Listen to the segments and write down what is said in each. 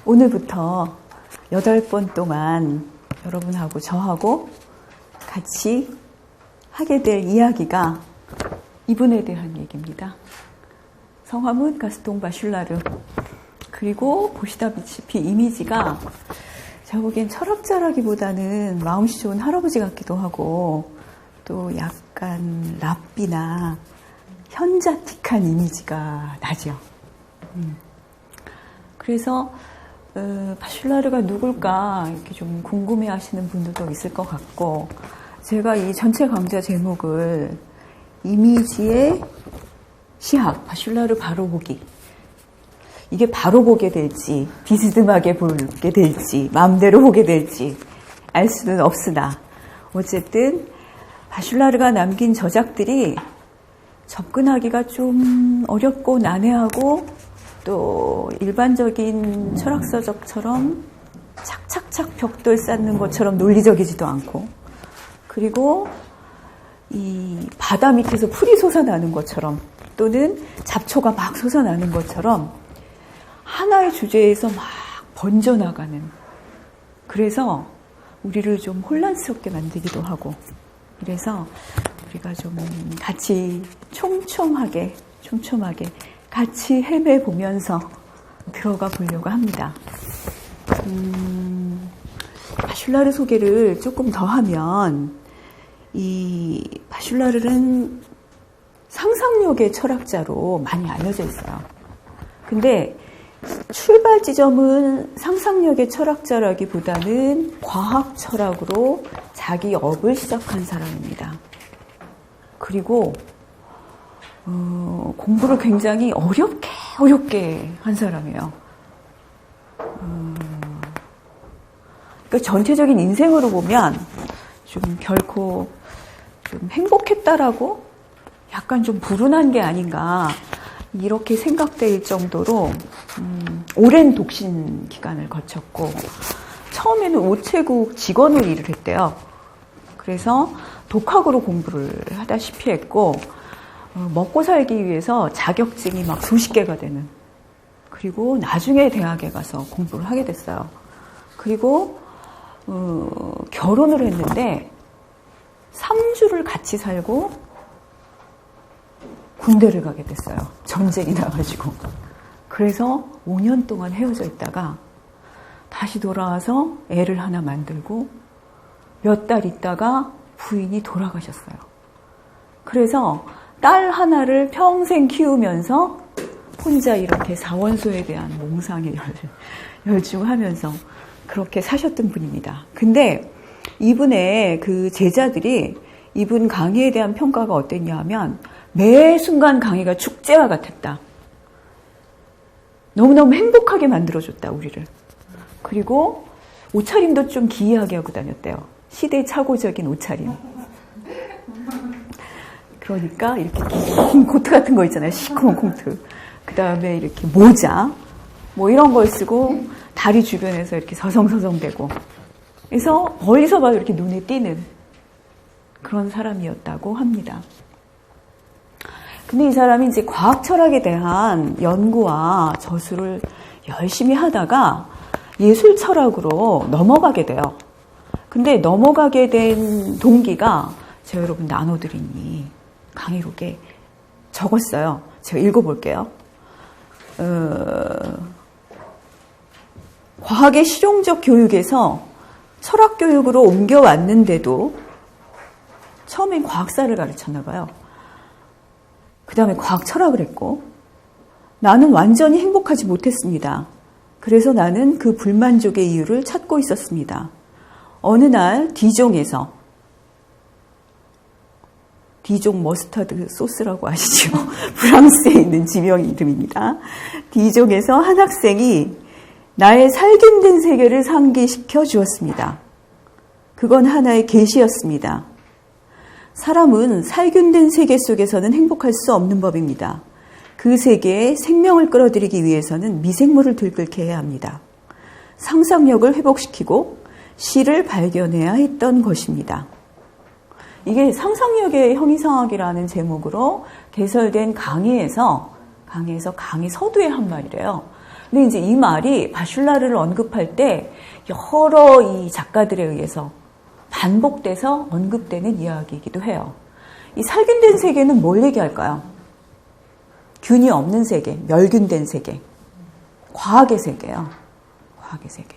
오늘부터 8번 동안 여러분하고 저하고 같이 하게 될 이야기가 이분에 대한 얘기입니다. 성함은 가스통 바슐라르. 그리고 보시다시피 이미지가 제가 보기엔 철학자라기보다는 마음씨 좋은 할아버지 같기도 하고 또 약간 랍비나 현자틱한 이미지가 나죠. 그래서 바슐라르가 누굴까 이렇게 좀 궁금해하시는 분들도 있을 것 같고, 제가 이 전체 강좌 제목을 이미지의 시학, 바슐라르 바로 보기. 이게 바로 보게 될지, 비스듬하게 보게 될지, 마음대로 보게 될지 알 수는 없으나, 어쨌든 바슐라르가 남긴 저작들이 접근하기가 좀 어렵고 난해하고 또 일반적인 철학서적처럼 착착착 벽돌 쌓는 것처럼 논리적이지도 않고, 그리고 이 바다 밑에서 풀이 솟아나는 것처럼 또는 잡초가 막 솟아나는 것처럼 하나의 주제에서 막 번져나가는, 그래서 우리를 좀 혼란스럽게 만들기도 하고, 그래서 우리가 좀 같이 촘촘하게 같이 헤매보면서 들어가 보려고 합니다. 바슐라르 소개를 조금 더 하면, 이 바슐라르는 상상력의 철학자로 많이 알려져 있어요. 근데 출발 지점은 상상력의 철학자라기보다는 과학 철학으로 자기 업을 시작한 사람입니다. 그리고 공부를 굉장히 어렵게 한 사람이에요. 그러니까 전체적인 인생으로 보면 좀 결코 좀 행복했다라고 약간 좀 불운한 게 아닌가 이렇게 생각될 정도로 오랜 독신 기간을 거쳤고, 처음에는 우체국 직원으로 일을 했대요. 그래서 독학으로 공부를 하다시피 했고, 먹고 살기 위해서 자격증이 막 수십 개가 되는, 그리고 나중에 대학에 가서 공부를 하게 됐어요. 그리고 결혼을 했는데 3주를 같이 살고 군대를 가게 됐어요. 전쟁이 나가지고. 그래서 5년 동안 헤어져 있다가 다시 돌아와서 애를 하나 만들고 몇 달 있다가 부인이 돌아가셨어요. 그래서 딸 하나를 평생 키우면서 혼자 이렇게 사원소에 대한 몽상에 열중하면서 그렇게 사셨던 분입니다. 근데 이분의 그 제자들이 이분 강의에 대한 평가가 어땠냐 하면, 매 순간 강의가 축제와 같았다. 너무너무 행복하게 만들어줬다, 우리를. 그리고 옷차림도 좀 기이하게 하고 다녔대요. 시대착오적인 옷차림. 그러니까 이렇게 긴 코트 같은 거 있잖아요. 시커먼 코트. 그 다음에 이렇게 모자, 뭐 이런 걸 쓰고 다리 주변에서 이렇게 서성서성대고. 그래서 멀리서 봐도 이렇게 눈에 띄는 그런 사람이었다고 합니다. 근데 이 사람이 이제 과학 철학에 대한 연구와 저술을 열심히 하다가 예술 철학으로 넘어가게 돼요. 근데 넘어가게 된 동기가 제가 여러분 나눠드리니 강의록에 적었어요. 제가 읽어볼게요. 과학의 실용적 교육에서 철학 교육으로 옮겨왔는데도 처음엔 과학사를 가르쳤나 봐요. 그 다음에 과학 철학을 했고, 나는 완전히 행복하지 못했습니다. 그래서 나는 그 불만족의 이유를 찾고 있었습니다. 어느 날 디종에서, 디종 머스타드 소스라고 아시죠? 프랑스에 있는 지명 이름입니다. 디종에서 한 학생이 나의 살균된 세계를 상기시켜 주었습니다. 그건 하나의 계시였습니다. 사람은 살균된 세계 속에서는 행복할 수 없는 법입니다. 그 세계에 생명을 끌어들이기 위해서는 미생물을 들끓게 해야 합니다. 상상력을 회복시키고 시를 발견해야 했던 것입니다. 이게 상상력의 형이상학이라는 제목으로 개설된 강의에서 강의 서두에 한 말이래요. 근데 이제 이 말이 바슐라르를 언급할 때 여러 이 작가들에 의해서 반복돼서 언급되는 이야기이기도 해요. 이 살균된 세계는 뭘 얘기할까요? 균이 없는 세계, 멸균된 세계, 과학의 세계예요. 과학의 세계.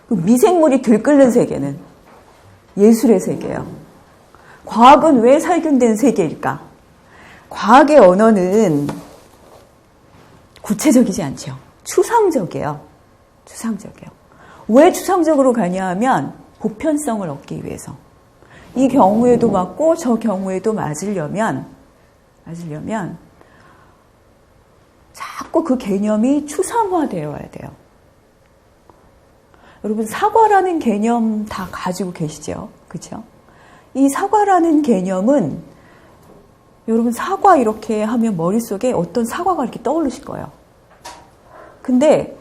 미생물이 들끓는 세계는 예술의 세계예요. 과학은 왜 살균된 세계일까? 과학의 언어는 구체적이지 않죠. 추상적이에요. 추상적이에요. 왜 추상적으로 가냐 하면 보편성을 얻기 위해서. 이 경우에도 맞고 저 경우에도 맞으려면 자꾸 그 개념이 추상화되어야 돼요. 여러분 사과라는 개념 다 가지고 계시죠? 그렇죠? 이 사과라는 개념은 여러분 사과 이렇게 하면 머릿속에 어떤 사과가 이렇게 떠오르실 거예요. 근데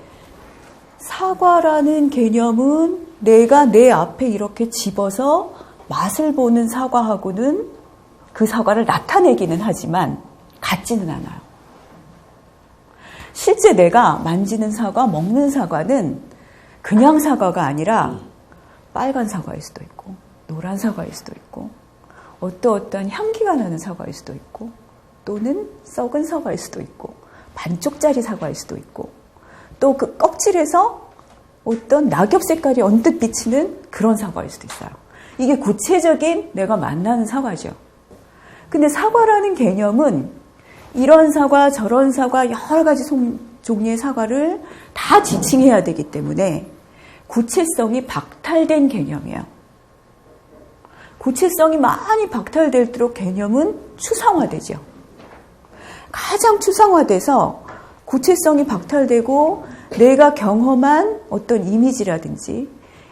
사과라는 개념은 내가 내 앞에 이렇게 집어서 맛을 보는 사과하고는 그 사과를 나타내기는 하지만 같지는 않아요. 실제 내가 만지는 사과, 먹는 사과는 그냥 사과가 아니라 빨간 사과일 수도 있고 노란 사과일 수도 있고 어떠한 향기가 나는 사과일 수도 있고 또는 썩은 사과일 수도 있고 반쪽짜리 사과일 수도 있고 또 그 껍질에서 어떤 낙엽 색깔이 언뜻 비치는 그런 사과일 수도 있어요. 이게 구체적인 내가 만나는 사과죠. 근데 사과라는 개념은 이런 사과, 저런 사과, 여러 가지 종류의 사과를 다 지칭해야 되기 때문에 구체성이 박탈된 개념이에요. 구체성이 많이 박탈될수록 개념은 추상화되죠. 가장 추상화돼서 구체성이 박탈되고 내가 경험한 어떤 이미지라든지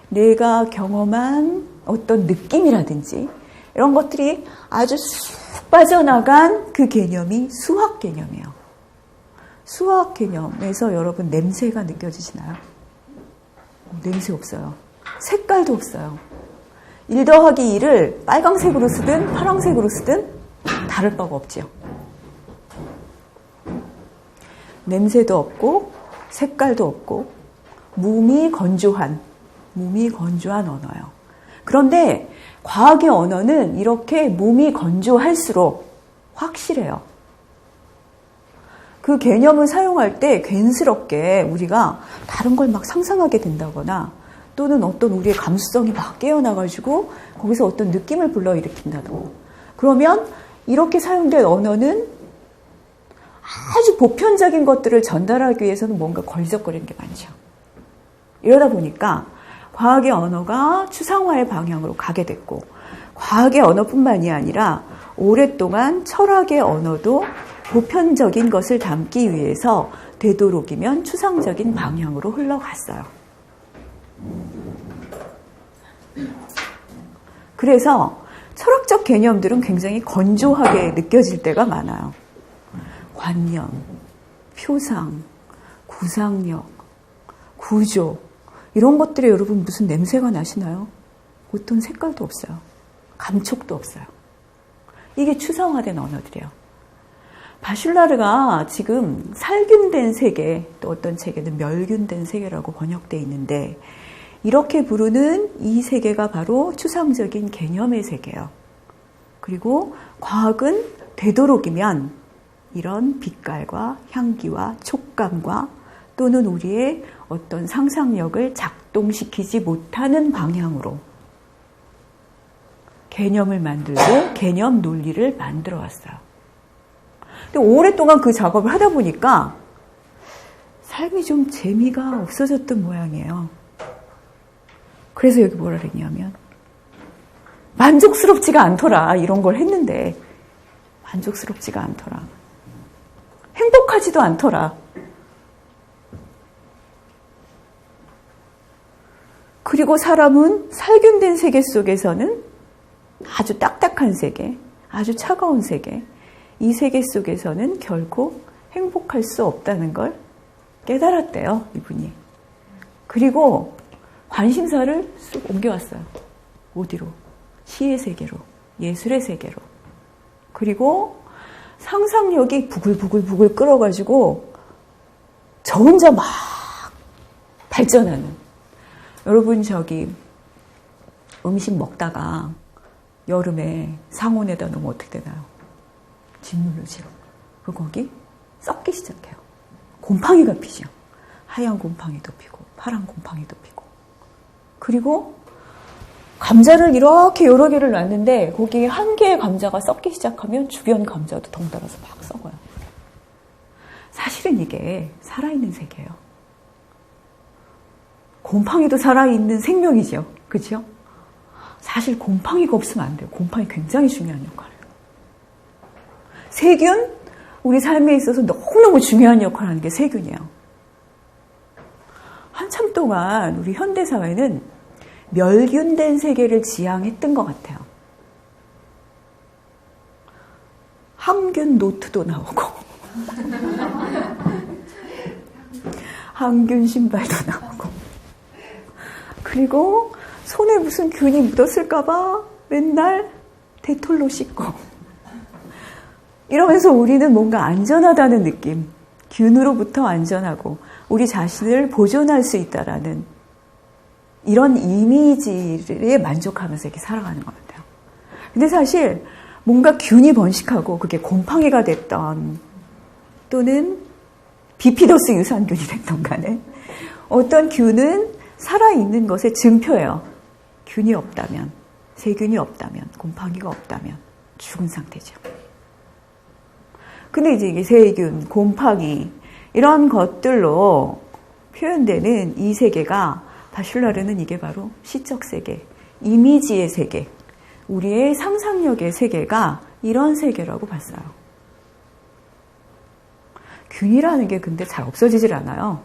내가 경험한 어떤 느낌이라든지 이런 것들이 아주 쑥 빠져나간 그 개념이 수학 개념이에요. 수학 개념에서 여러분 냄새가 느껴지시나요? 냄새 없어요. 색깔도 없어요. 1 더하기 2를 빨강색으로 쓰든 파란색으로 쓰든 다를 바가 없지요. 냄새도 없고 색깔도 없고 몸이 건조한 언어예요. 그런데 과학의 언어는 이렇게 몸이 건조할수록 확실해요. 그 개념을 사용할 때 괜스럽게 우리가 다른 걸 막 상상하게 된다거나 또는 어떤 우리의 감수성이 막 깨어나가지고 거기서 어떤 느낌을 불러일으킨다든가 그러면 이렇게 사용된 언어는 아주 보편적인 것들을 전달하기 위해서는 뭔가 걸리적거리는 게 많죠. 이러다 보니까 과학의 언어가 추상화의 방향으로 가게 됐고 과학의 언어뿐만이 아니라 오랫동안 철학의 언어도 보편적인 것을 담기 위해서 되도록이면 추상적인 방향으로 흘러갔어요. 그래서 철학적 개념들은 굉장히 건조하게 느껴질 때가 많아요. 관념, 표상, 구상력, 구조 이런 것들에 여러분 무슨 냄새가 나시나요? 어떤 색깔도 없어요. 감촉도 없어요. 이게 추상화된 언어들이에요. 바슐라르가 지금 살균된 세계, 또 어떤 책에는 멸균된 세계라고 번역되어 있는데 이렇게 부르는 이 세계가 바로 추상적인 개념의 세계예요. 그리고 과학은 되도록이면 이런 빛깔과 향기와 촉감과 또는 우리의 어떤 상상력을 작동시키지 못하는 방향으로 개념을 만들고 개념 논리를 만들어 왔어요. 근데 오랫동안 그 작업을 하다 보니까 삶이 좀 재미가 없어졌던 모양이에요. 그래서 여기 뭐라 그랬냐면 만족스럽지가 않더라. 이런 걸 했는데 만족스럽지가 않더라. 행복하지도 않더라. 그리고 사람은 살균된 세계 속에서는 아주 딱딱한 세계, 아주 차가운 세계, 이 세계 속에서는 결코 행복할 수 없다는 걸 깨달았대요, 이분이. 그리고 관심사를 쑥 옮겨왔어요. 어디로? 시의 세계로, 예술의 세계로. 그리고 상상력이 부글부글 끌어가지고 저 혼자 막 발전하는. 여러분 저기 음식 먹다가 여름에 상온에다 놓으면 어떻게 되나요? 짓누르지요. 그리고 거기 썩기 시작해요. 곰팡이가 피죠. 하얀 곰팡이도 피고 파란 곰팡이도 피고. 그리고 감자를 이렇게 여러 개를 놨는데 거기에 한 개의 감자가 썩기 시작하면 주변 감자도 덩달아서 막 썩어요. 사실은 이게 살아있는 세계예요. 곰팡이도 살아있는 생명이죠. 그렇죠? 사실 곰팡이가 없으면 안 돼요. 곰팡이 굉장히 중요한 역할을 해요. 세균, 우리 삶에 있어서 너무너무 중요한 역할을 하는 게 세균이에요. 한참 동안 우리 현대사회는 멸균된 세계를 지향했던 것 같아요. 항균 노트도 나오고 항균 신발도 나오고 그리고 손에 무슨 균이 묻었을까봐 맨날 데톨로 씻고 이러면서 우리는 뭔가 안전하다는 느낌, 균으로부터 안전하고 우리 자신을 보존할 수 있다라는 이런 이미지에 만족하면서 이렇게 살아가는 것 같아요. 근데 사실 뭔가 균이 번식하고 그게 곰팡이가 됐던 또는 비피더스 유산균이 됐던 간에 어떤 균은 살아있는 것의 증표예요. 균이 없다면, 세균이 없다면, 곰팡이가 없다면 죽은 상태죠. 근데 이제 이게 세균, 곰팡이 이런 것들로 표현되는 이 세계가 바슐라르는 이게 바로 시적 세계, 이미지의 세계, 우리의 상상력의 세계가 이런 세계라고 봤어요. 균이라는 게 근데 잘 없어지질 않아요.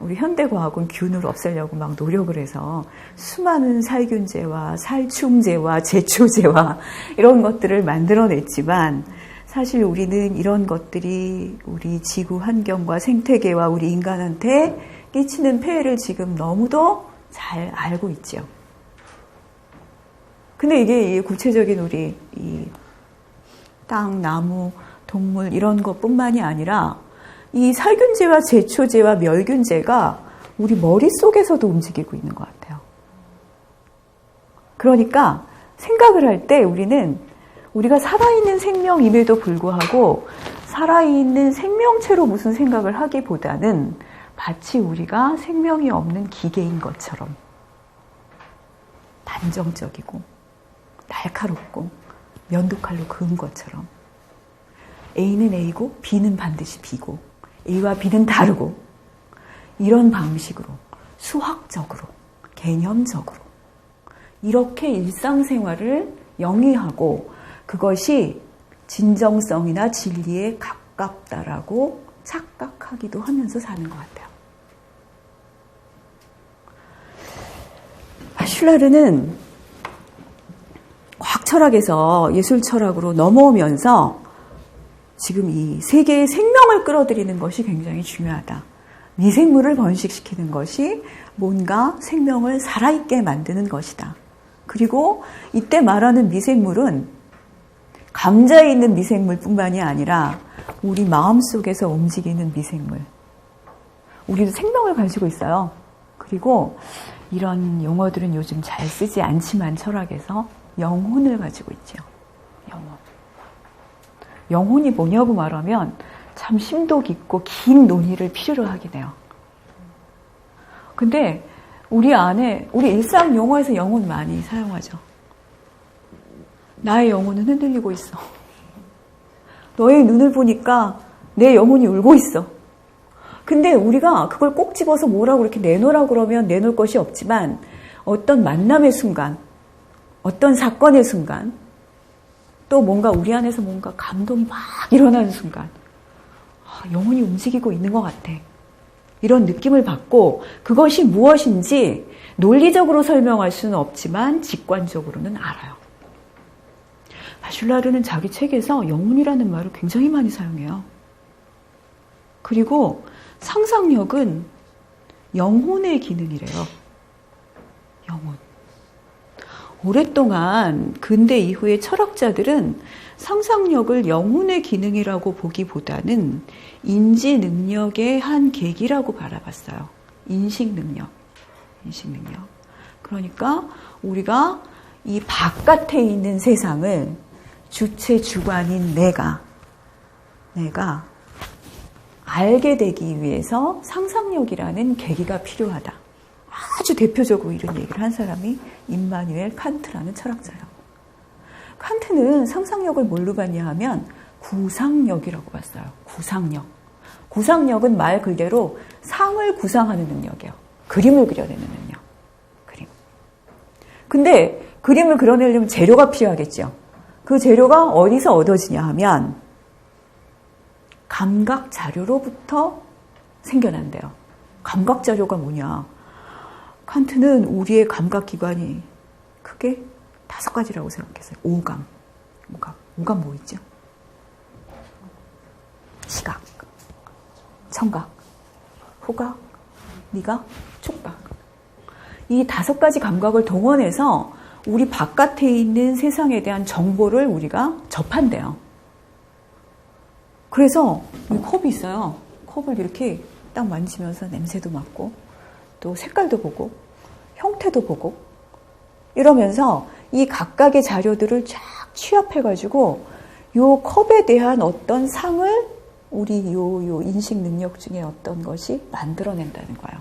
우리 현대과학은 균을 없애려고 막 노력을 해서 수많은 살균제와 살충제와 제초제와 이런 것들을 만들어냈지만 사실 우리는 이런 것들이 우리 지구 환경과 생태계와 우리 인간한테 끼치는 폐해를 지금 너무도 잘 알고 있죠. 근데 이게 구체적인 우리 이 땅, 나무, 동물 이런 것뿐만이 아니라 이 살균제와 제초제와 멸균제가 우리 머릿속에서도 움직이고 있는 것 같아요. 그러니까 생각을 할 때 우리는 우리가 살아있는 생명임에도 불구하고 살아있는 생명체로 무슨 생각을 하기보다는 마치 우리가 생명이 없는 기계인 것처럼 단정적이고 날카롭고 면도칼로 그은 것처럼 A는 A고 B는 반드시 B고 A와 B는 다르고 이런 방식으로 수학적으로 개념적으로 이렇게 일상생활을 영위하고 그것이 진정성이나 진리에 가깝다라고 착각하기도 하면서 사는 것 같아요. 바슐라르는 과학 철학에서 예술 철학으로 넘어오면서 지금 이 세계의 생명을 끌어들이는 것이 굉장히 중요하다. 미생물을 번식시키는 것이 뭔가 생명을 살아있게 만드는 것이다. 그리고 이때 말하는 미생물은 감자에 있는 미생물뿐만이 아니라 우리 마음속에서 움직이는 미생물. 우리도 생명을 가지고 있어요. 그리고 이런 용어들은 요즘 잘 쓰지 않지만 철학에서 영혼을 가지고 있죠. 영혼. 영혼이 뭐냐고 말하면 참 심도 깊고 긴 논의를 필요로 하긴 해요. 근데 우리 안에, 우리 일상 용어에서 영혼 많이 사용하죠. 나의 영혼은 흔들리고 있어. 너의 눈을 보니까 내 영혼이 울고 있어. 근데 우리가 그걸 꼭 집어서 뭐라고 이렇게 내놓으라고 그러면 내놓을 것이 없지만 어떤 만남의 순간, 어떤 사건의 순간, 또 뭔가 우리 안에서 뭔가 감동이 막 일어나는 순간, 영혼이 움직이고 있는 것 같아. 이런 느낌을 받고 그것이 무엇인지 논리적으로 설명할 수는 없지만 직관적으로는 알아요. 바슐라르는 자기 책에서 영혼이라는 말을 굉장히 많이 사용해요. 그리고 상상력은 영혼의 기능이래요. 영혼. 오랫동안 근대 이후의 철학자들은 상상력을 영혼의 기능이라고 보기보다는 인지 능력의 한 계기라고 바라봤어요. 인식 능력. 그러니까 우리가 이 바깥에 있는 세상을 주체 주관인 내가 알게 되기 위해서 상상력이라는 계기가 필요하다. 아주 대표적으로 이런 얘기를 한 사람이 임마누엘 칸트라는 철학자예요. 칸트는 상상력을 뭘로 봤냐 하면 구상력이라고 봤어요. 구상력은 말 그대로 상을 구상하는 능력이에요. 그림을 그려내는 능력. 그림. 근데 그림을 그려내려면 재료가 필요하겠죠. 그 재료가 어디서 얻어지냐 하면 감각 자료로부터 생겨난대요. 감각 자료가 뭐냐? 칸트는 우리의 감각 기관이 크게 5가지라고 생각했어요. 오감 뭐 있죠? 시각, 청각, 후각, 미각, 촉각. 이 5가지 감각을 동원해서 우리 바깥에 있는 세상에 대한 정보를 우리가 접한대요. 그래서 이 컵이 있어요. 컵을 이렇게 딱 만지면서 냄새도 맡고 또 색깔도 보고 형태도 보고 이러면서 이 각각의 자료들을 쫙 취합해가지고 요 컵에 대한 어떤 상을 우리 요 인식 능력 중에 어떤 것이 만들어낸다는 거예요.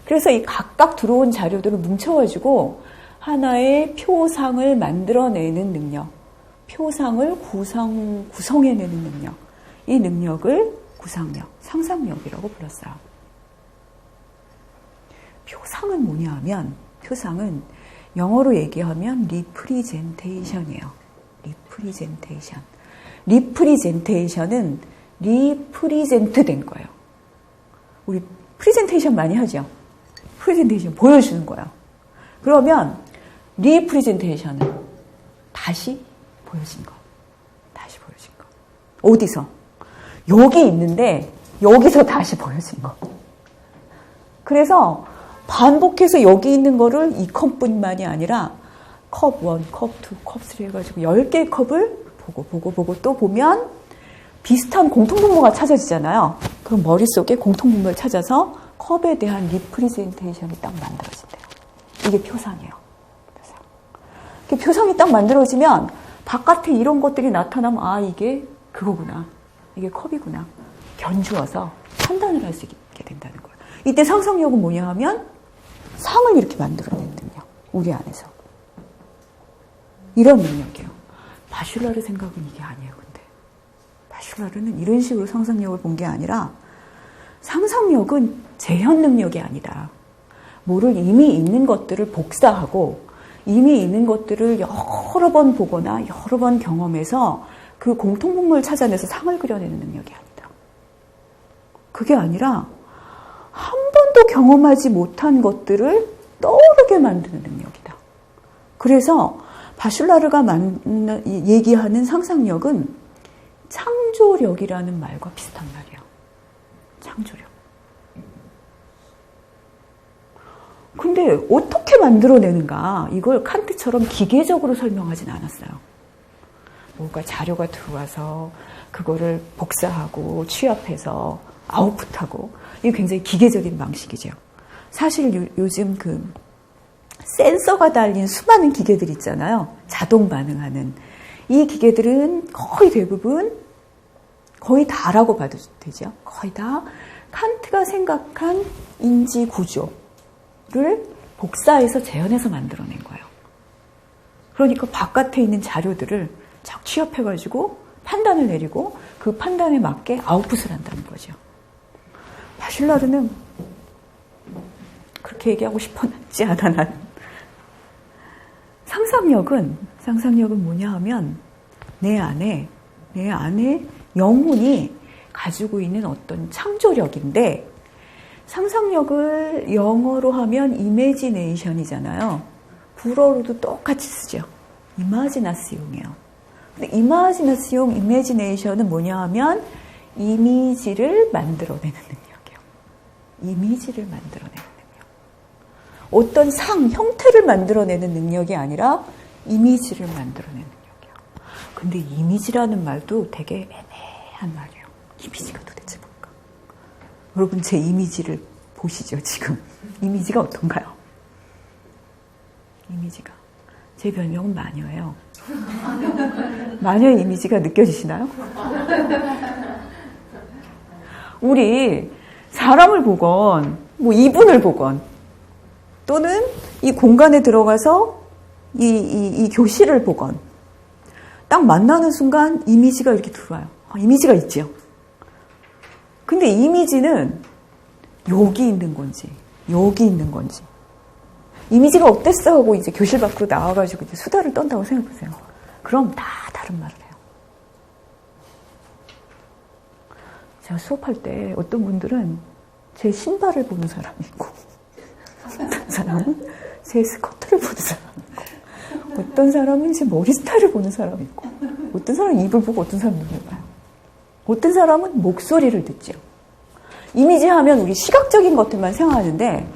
그래서 이 각각 들어온 자료들을 뭉쳐가지고 하나의 표상을 만들어내는 능력, 표상을 구성해내는 능력, 이 능력을 구상력, 상상력이라고 불렀어요. 표상은 뭐냐 하면 표상은 영어로 얘기하면 리프리젠테이션이에요. 리프리젠테이션은 리프리젠트 된 거예요. 우리 프리젠테이션 많이 하죠. 프레젠테이션 보여주는 거예요. 그러면 리프리젠테이션은 다시 보여진 거. 어디서? 여기 있는데 여기서 다시 보여진 거. 그래서 반복해서 여기 있는 거를 이 컵뿐만이 아니라 컵 1, 컵 2, 컵 3 해가지고 10개의 컵을 보고 또 보면 비슷한 공통분모가 찾아지잖아요. 그럼 머릿속에 공통분모를 찾아서 컵에 대한 리프리젠테이션이 딱 만들어진대요. 이게 표상이에요. 표상이 딱 만들어지면 바깥에 이런 것들이 나타나면 아 이게 그거구나. 이게 컵이구나. 견주어서 판단을 할 수 있게 된다는 거예요. 이때 상상력은 뭐냐 하면 상을 이렇게 만들어내는 능력. 우리 안에서. 이런 능력이에요. 바슐라르 생각은 이게 아니에요. 근데 바슐라르는 이런 식으로 상상력을 본 게 아니라 상상력은 재현 능력이 아니다. 뭐를 이미 있는 것들을 복사하고 이미 있는 것들을 여러 번 보거나 여러 번 경험해서 그 공통분모를 찾아내서 상을 그려내는 능력이 아니다. 그게 아니라 한 번도 경험하지 못한 것들을 떠오르게 만드는 능력이다. 그래서 바슐라르가 얘기하는 상상력은 창조력이라는 말과 비슷한 말이에요. 창조력. 근데 어떻게 만들어내는가? 이걸 칸트처럼 기계적으로 설명하진 않았어요. 뭔가 자료가 들어와서 그거를 복사하고 취합해서 아웃풋하고 이게 굉장히 기계적인 방식이죠. 사실 요즘 그 센서가 달린 수많은 기계들 있잖아요. 자동 반응하는. 이 기계들은 거의 대부분 거의 다라고 봐도 되죠. 거의 다 칸트가 생각한 인지 구조를 복사해서 재현해서 만들어낸 거예요. 그러니까 바깥에 있는 자료들을 쫙 취합해가지고 판단을 내리고 그 판단에 맞게 아웃풋을 한다는 거죠. 바슐라르는 그렇게 얘기하고 싶었지 않아 나는. 상상력은 뭐냐 하면 내 안에 영혼이 가지고 있는 어떤 창조력인데 상상력을 영어로 하면 이매지네이션이잖아요. 불어로도 똑같이 쓰죠. 이마지나시옹이에요. 근데 이매지네이션은 뭐냐 하면 이미지를 만들어내는 능력이에요. 이미지를 만들어내는 능력. 어떤 형태를 만들어내는 능력이 아니라 이미지를 만들어내는 능력이에요. 근데 이미지라는 말도 되게 애매한 말이에요. 이미지가 도대체 뭘까? 여러분 제 이미지를 보시죠, 지금. 이미지가 어떤가요? 이미지가. 제 별명은 마녀예요. 마녀의 이미지가 느껴지시나요? 우리 사람을 보건, 뭐 이분을 보건, 또는 이 공간에 들어가서 이 교실을 보건, 딱 만나는 순간 이미지가 이렇게 들어와요. 이미지가 있죠. 근데 이미지는 여기 있는 건지, 여기 있는 건지. 이미지가 어땠어? 하고 이제 교실 밖으로 나와가지고 이제 수다를 떤다고 생각해보세요. 그럼 다 다른 말을 해요. 제가 수업할 때 어떤 분들은 제 신발을 보는 사람이 있고, 어떤 사람은 제 스커트를 보는 사람이 있고, 어떤 사람은 제 머리 스타일을 보는 사람이 있고, 어떤 사람은 입을 보고 어떤 사람은 눈을 봐요. 어떤 사람은 목소리를 듣죠. 이미지 하면 우리 시각적인 것들만 생각하는데,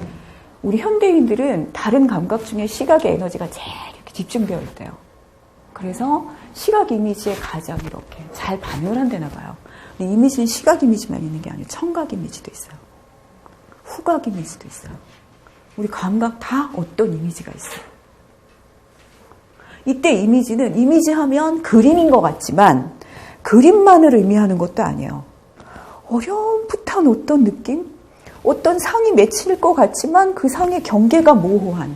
우리 현대인들은 다른 감각 중에 시각의 에너지가 제일 이렇게 집중되어 있대요. 그래서 시각 이미지에 가장 이렇게 잘 반응을 한다나 봐요. 근데 이미지는 시각 이미지만 있는 게 아니고 청각 이미지도 있어요. 후각 이미지도 있어요. 우리 감각 다 어떤 이미지가 있어요. 이때 이미지는 이미지 하면 그림인 것 같지만 그림만을 의미하는 것도 아니에요. 어렴풋한 어떤 느낌? 어떤 상이 맺힐 것 같지만 그 상의 경계가 모호한,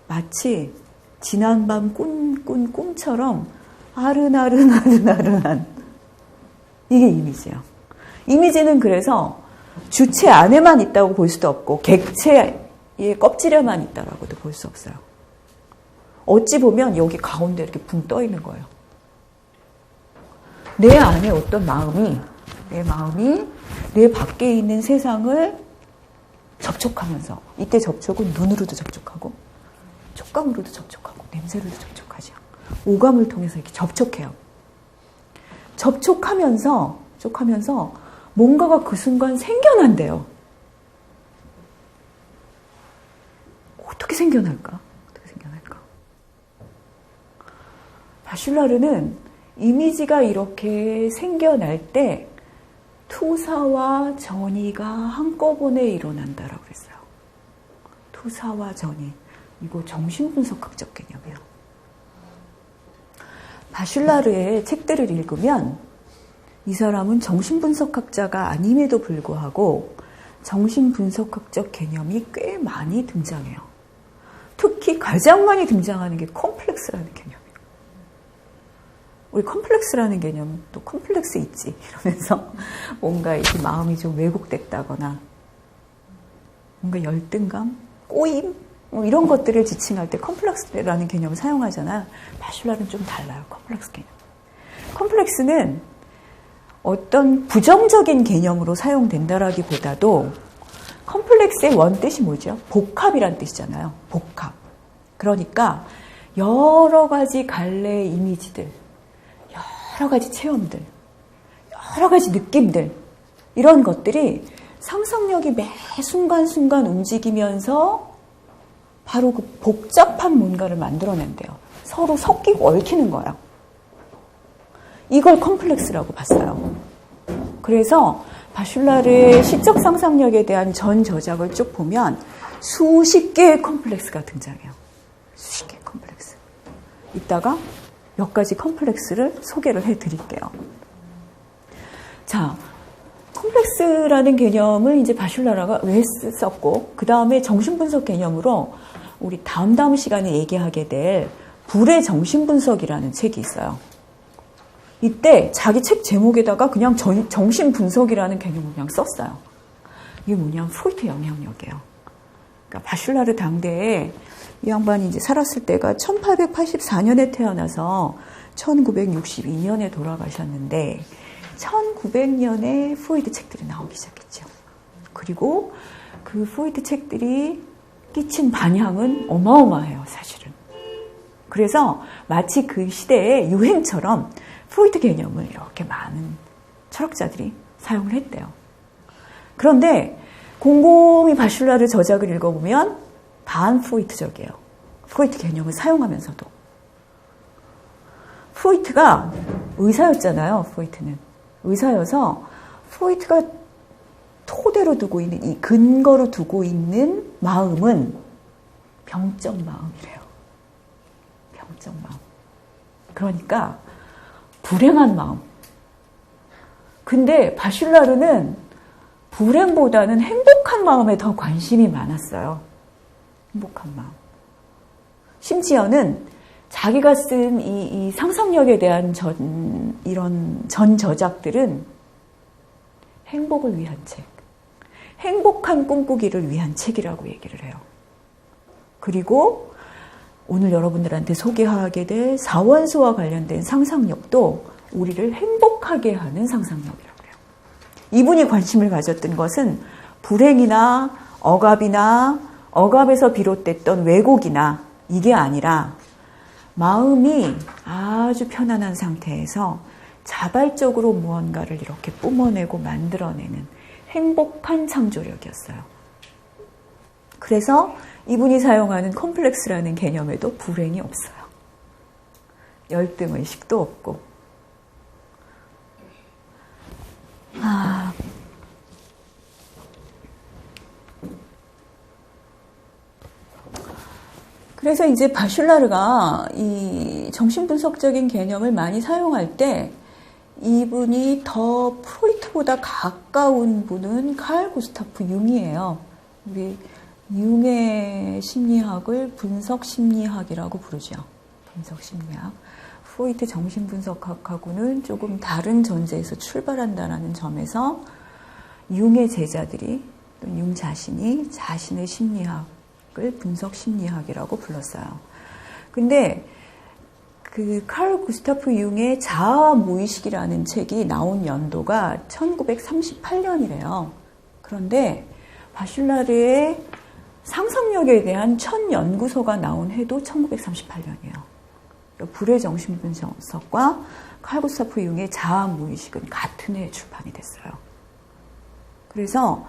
마치 지난밤 꾼 꿈처럼 아른아른한 이게 이미지예요. 이미지는 그래서 주체 안에만 있다고 볼 수도 없고 객체의 껍질에만 있다라고도 볼 수 없어요. 어찌 보면 여기 가운데 이렇게 붕 떠 있는 거예요. 내 안에 어떤 마음이 내 밖에 있는 세상을 접촉하면서, 이때 접촉은 눈으로도 접촉하고 촉감으로도 접촉하고 냄새로도 접촉하죠. 오감을 통해서 이렇게 접촉해요. 접촉하면서 뭔가가 그 순간 생겨난대요. 어떻게 생겨날까? 바슐라르는 이미지가 이렇게 생겨날 때 투사와 전이가 한꺼번에 일어난다라고 그랬어요. 투사와 전이. 이거 정신분석학적 개념이에요. 바슐라르의 책들을 읽으면 이 사람은 정신분석학자가 아님에도 불구하고 정신분석학적 개념이 꽤 많이 등장해요. 특히 가장 많이 등장하는 게 컴플렉스라는 개념이에요. 우리 컴플렉스라는 개념, 또 컴플렉스 있지 이러면서 뭔가 이렇게 마음이 좀 왜곡됐다거나 뭔가 열등감, 꼬임 뭐 이런 것들을 지칭할 때 컴플렉스라는 개념을 사용하잖아요. 바슐라르는 좀 달라요. 컴플렉스 개념. 컴플렉스는 어떤 부정적인 개념으로 사용된다라기보다도 컴플렉스의 원뜻이 뭐죠? 복합이란 뜻이잖아요. 복합. 그러니까 여러 가지 갈래의 이미지들, 여러 가지 체험들, 여러 가지 느낌들, 이런 것들이 상상력이 매 순간순간 움직이면서 바로 그 복잡한 뭔가를 만들어낸대요. 서로 섞이고 얽히는 거야. 이걸 컴플렉스라고 봤어요. 그래서 바슐라르의 시적 상상력에 대한 전 저작을 쭉 보면 수십 개의 컴플렉스가 등장해요. 수십 개의 컴플렉스. 이따가 몇 가지 컴플렉스를 소개를 해드릴게요. 자, 컴플렉스라는 개념을 이제 바슐라르가 왜 썼고, 그 다음에 정신분석 개념으로 우리 다음 시간에 얘기하게 될 불의 정신분석이라는 책이 있어요. 이때 자기 책 제목에다가 그냥 정신분석이라는 개념을 그냥 썼어요. 이게 뭐냐면 프로이트 영향력이에요. 그러니까 바슐라르 당대에 이 양반이 이제 살았을 때가 1884년에 태어나서 1962년에 돌아가셨는데 1900년에 프로이트 책들이 나오기 시작했죠. 그리고 그 프로이트 책들이 끼친 반향은 어마어마해요, 사실은. 그래서 마치 그 시대의 유행처럼 프로이트 개념을 이렇게 많은 철학자들이 사용을 했대요. 그런데 곰곰이 바슐라르 저작을 읽어보면 반프로이트적이에요. 프로이트 개념을 사용하면서도. 프로이트가 의사였잖아요. 프로이트는. 의사여서 프로이트가 토대로 두고 있는, 이 근거로 두고 있는 마음은 병적 마음이래요. 병적 마음. 그러니까 불행한 마음. 근데 바슐라르는 불행보다는 행복한 마음에 더 관심이 많았어요. 행복한 마음. 심지어는 자기가 쓴 이 상상력에 대한 이런 전 저작들은 행복을 위한 책, 행복한 꿈꾸기를 위한 책이라고 얘기를 해요. 그리고 오늘 여러분들한테 소개하게 될 사원수와 관련된 상상력도 우리를 행복하게 하는 상상력이라고 해요. 이분이 관심을 가졌던 것은 불행이나 억압이나 억압에서 비롯됐던 왜곡이나 이게 아니라 마음이 아주 편안한 상태에서 자발적으로 무언가를 이렇게 뿜어내고 만들어내는 행복한 창조력이었어요. 그래서 이분이 사용하는 컴플렉스라는 개념에도 불행이 없어요. 열등의식도 없고. 그래서 이제 바슐라르가 이 정신분석적인 개념을 많이 사용할 때 이분이 더 프로이트보다 가까운 분은 칼 구스타프 융이에요. 우리 융의 심리학을 분석심리학이라고 부르죠. 분석심리학. 프로이트 정신분석학하고는 조금 다른 전제에서 출발한다는 점에서 융의 제자들이 또 융 자신이 자신의 심리학을 분석심리학이라고 불렀어요. 근데 그 칼 구스타프 융의 자아 무의식이라는 책이 나온 연도가 1938년이래요. 그런데 바슐라르의 상상력에 대한 첫 연구서가 나온 해도 1938년이에요. 불의 정신분석과 칼 구스타프 융의 자아 무의식은 같은 해에 출판이 됐어요. 그래서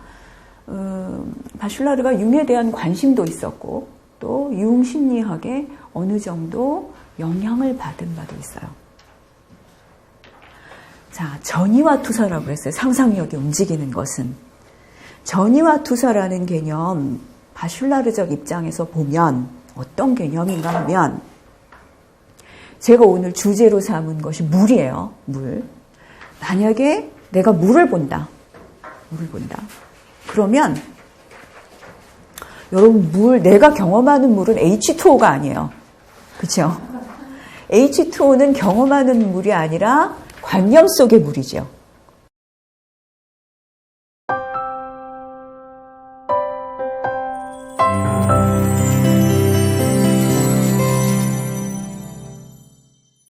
바슐라르가 융에 대한 관심도 있었고 또 융 심리학에 어느 정도 영향을 받은 바도 있어요. 자, 전이와 투사라고 했어요. 상상력이 움직이는 것은. 전이와 투사라는 개념, 바슐라르적 입장에서 보면 어떤 개념인가 하면 제가 오늘 주제로 삼은 것이 물이에요. 물. 만약에 내가 물을 본다. 그러면 여러분 내가 경험하는 물은 H2O가 아니에요. 그렇죠? H2O는 경험하는 물이 아니라 관념 속의 물이죠.